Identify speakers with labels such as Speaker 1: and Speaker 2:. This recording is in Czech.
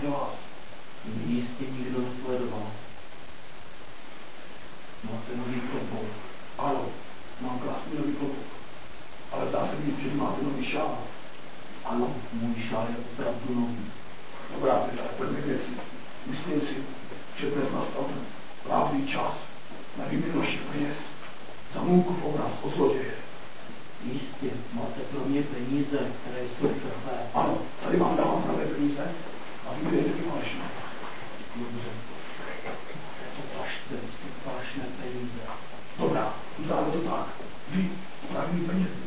Speaker 1: vás.
Speaker 2: Jistě nikdo nesledoval.
Speaker 1: Máte nový klobouk. Ano, mám krásný nový klobouk. Ale zdá se mi, že máte nový šál.
Speaker 2: Ano, můj šál je opravdu nový.
Speaker 1: Dobrá, tak pojďme k věci. Myslím si, že dnes nastal ten právý čas na výměnu našich peněz za Munkův obraz o zloděje.
Speaker 2: Jistě, máte pro mě peníze, které jsou pravé.
Speaker 1: Ano, tady vám dávám pravé peníze a vy budete ty falešné.
Speaker 2: Dobře. To pašte, ty falešné peníze.
Speaker 1: Dobrá, uděláme to tak. Vy pravý peníze